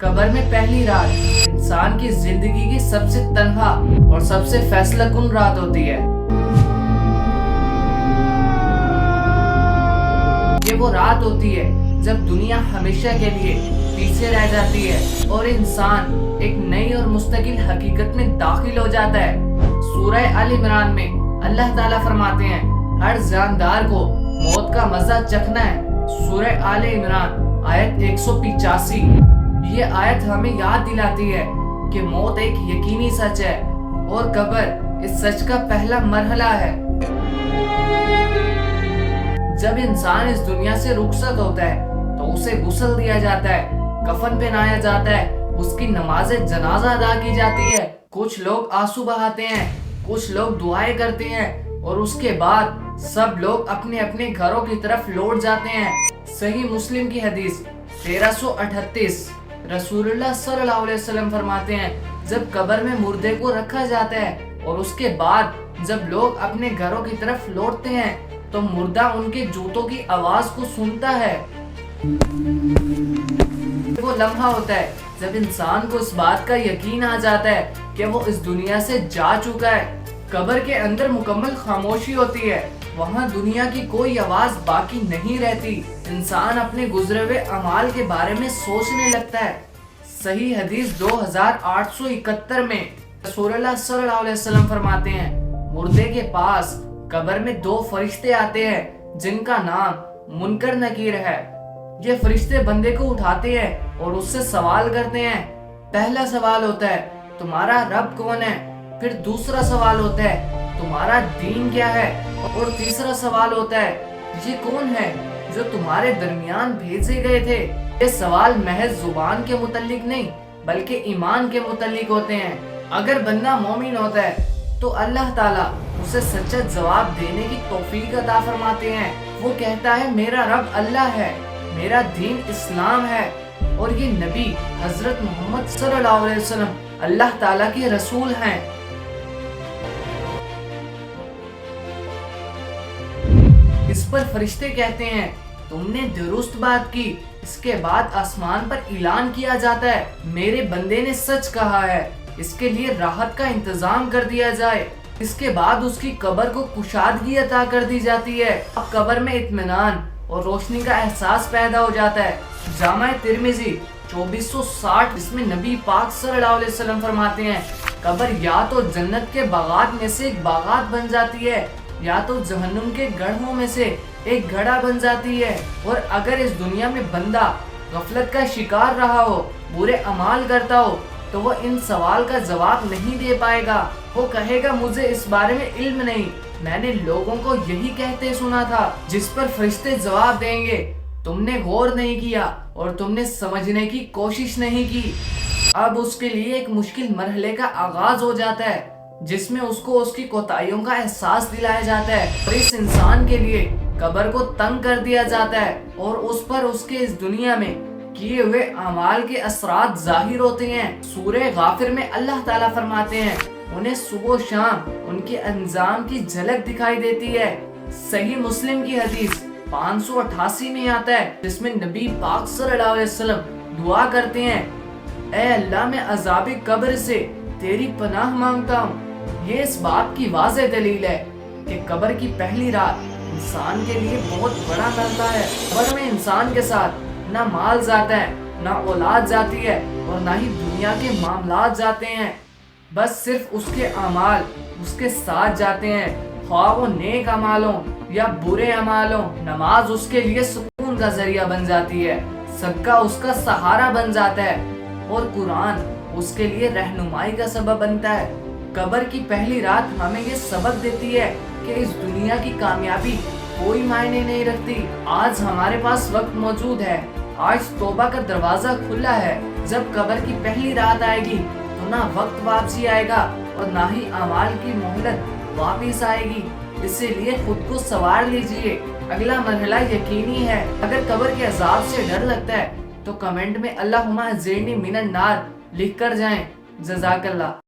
कब्र में पहली रात इंसान की जिंदगी की सबसे तन्हा और सबसे फैसला कुन रात होती है। ये वो रात होती है जब दुनिया हमेशा के लिए पीछे रह जाती है और इंसान एक नई और मुस्तकिल हकीकत में दाखिल हो जाता है। सूरह अल इमरान में अल्लाह ताला फरमाते हैं, हर जानदार को मौत का मजा चखना है। सूरह अल इमरान आयत 185। ये आयत हमें याद दिलाती है कि मौत एक यकीनी सच है और कब्र इस सच का पहला मरहला है। जब इंसान इस दुनिया से रुखसत होता है तो उसे गुस्ल दिया जाता है, कफन पहनाया जाता है, उसकी नमाज जनाजा अदा की जाती है। कुछ लोग आंसू बहाते हैं, कुछ लोग दुआएं करते हैं और उसके बाद सब लोग अपने अपने घरों की तरफ लौट जाते हैं। सही मुस्लिम की हदीस 1338 रसूलुल्लाह सल्लल्लाहु अलैहि वसल्लम फरमाते हैं, जब कब्र में मुर्दे को रखा जाता है और उसके बाद जब लोग अपने घरों की तरफ लौटते हैं तो मुर्दा उनके जूतों की आवाज को सुनता है। वो लम्हा होता है जब इंसान को इस बात का यकीन आ जाता है कि वो इस दुनिया से जा चुका है। कब्र के अंदर मुकम्मल खामोशी होती है, वहाँ दुनिया की कोई आवाज बाकी नहीं रहती। इंसान अपने गुजरे हुए अमाल के बारे में सोचने लगता है। सही हदीस 2871 में रसूलुल्लाह सल्लल्लाहु अलैहि वसल्लम फरमाते हैं, मुर्दे के पास कब्र में दो फरिश्ते आते हैं जिनका नाम मुनकर नकीर है। ये फरिश्ते बंदे को उठाते हैं और उससे सवाल करते हैं। पहला सवाल होता है, तुम्हारा रब कौन है? फिर दूसरा सवाल होता है, तुम्हारा दीन क्या है? और तीसरा सवाल होता है, ये कौन है जो तुम्हारे दरमियान भेजे गए थे? ये सवाल महज जुबान के मुतल्लिक नहीं बल्कि ईमान के मुतल्लिक होते हैं। अगर बंदा मोमिन होता है तो अल्लाह ताला उसे सच्चा जवाब देने की तौफीक अता फरमाते हैं। वो कहता है, मेरा रब अल्लाह है, मेरा दीन इस्लाम है और ये नबी हजरत मोहम्मद सल्लल्लाहु अलैहि वसल्लम अल्लाह ताला के रसूल हैं। इस पर फरिश्ते कहते हैं, तुमने दुरुस्त बात की। इसके बाद आसमान पर ऐलान किया जाता है, मेरे बंदे ने सच कहा है, इसके लिए राहत का इंतजाम कर दिया जाए। इसके बाद उसकी कब्र को कुशादगी अता कर दी जाती है। अब कब्र में इत्मीनान और रोशनी का एहसास पैदा हो जाता है। जामा तिरमिजी 2460 इसमें नबी पाक सल्लल्लाहु अलैहि वसल्लम फरमाते हैं, कब्र या तो जन्नत के बागात में से एक बागात बन जाती है या तो जहन्नुम के गढ़ों में से एक गढ़ा बन जाती है। और अगर इस दुनिया में बंदा गफलत का शिकार रहा हो, बुरे अमाल करता हो, तो वो इन सवाल का जवाब नहीं दे पाएगा। वो कहेगा, मुझे इस बारे में इल्म नहीं, मैंने लोगों को यही कहते सुना था। जिस पर फरिश्ते जवाब देंगे, तुमने गौर नहीं किया और तुमने समझने की कोशिश नहीं की। अब उसके लिए एक मुश्किल मरहले का आगाज हो जाता है जिसमें उसको उसकी कोताहियों का एहसास दिलाया जाता है। और इस इंसान के लिए कब्र को तंग कर दिया जाता है और उस पर उसके इस दुनिया में किए हुए अमाल के असरात जाहिर होते हैं। सूरह गाफिर में अल्लाह ताला फरमाते हैं, उन्हें सुबह शाम उनके अंजाम की झलक दिखाई देती है। सही मुस्लिम की हदीस 588 में आता है जिसमें नबी पाक सल्लल्लाहु अलैहि वसल्लम दुआ करते हैं, ऐ अल्लाह मैं अज़ाब कब्र से तेरी पनाह मांगता हूँ। ये इस बात की वाज़ेह दलील है कि कब्र की पहली रात इंसान के लिए बहुत बड़ा मरहला है। कब्र में इंसान के साथ ना माल जाता है, ना औलाद जाती है और ना ही दुनिया के मामलात जाते हैं। बस सिर्फ उसके अमाल उसके साथ जाते हैं, ख्वाह वो नेक अमाल हो या बुरे अमाल हो। नमाज उसके लिए सुकून का जरिया बन जाती है, सदका उसका सहारा बन जाता है और कुरान उसके लिए रहनुमाई का सबब बनता है। कब्र की पहली रात हमें ये सबक देती है कि इस दुनिया की कामयाबी कोई मायने नहीं रखती। आज हमारे पास वक्त मौजूद है, आज तौबा का दरवाजा खुला है। जब कब्र की पहली रात आएगी तो ना वक्त वापसी आएगा और ना ही अमाल की मोहलत वापिस आएगी। इसीलिए खुद को सवार लीजिए, अगला मरहला यकीनी है। अगर कब्र के अजाब से डर लगता है तो कमेंट में अल्लाहुम्मा अज़िरनी मिनन नार लिख कर जाएं। जज़ाकल्लाह।